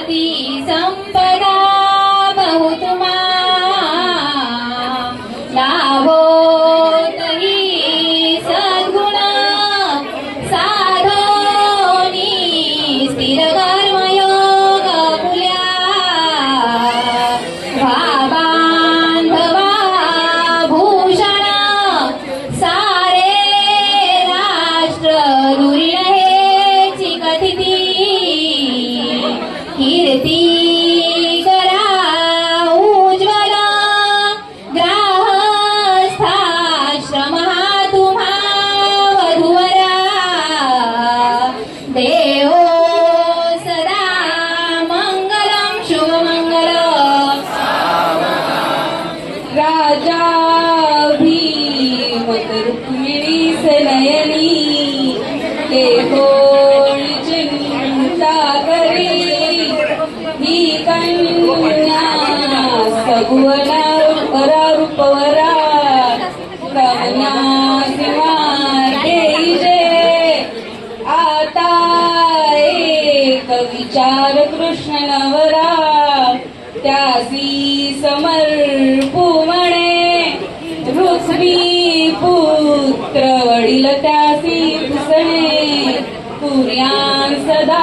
कीर्ती संपदा बहुतमा लाभो तही सद्गुण साधोनी स्थिर कर्मयोग फुल्या भाबांधवा भूषण सारे राष्ट्र दुरीण हेची कथिती कीर्ती करा उज्ज्वल ग्राहस्थाश्रम तुम्हा वधूवरा देवो सदा मंगलम शुभमंगलम राजा भीम रुक्मिणी सनयनी केहोळ चिंता करी ही कन्या सगुवना परा रूपवरा रमना सिंहार्गे जे आता एक विचार कृष्ण नवरा त्यासी समर्पू म्हणे रुक्मी पुत्र वडील त्यासी पुसणे पुर्यान सदा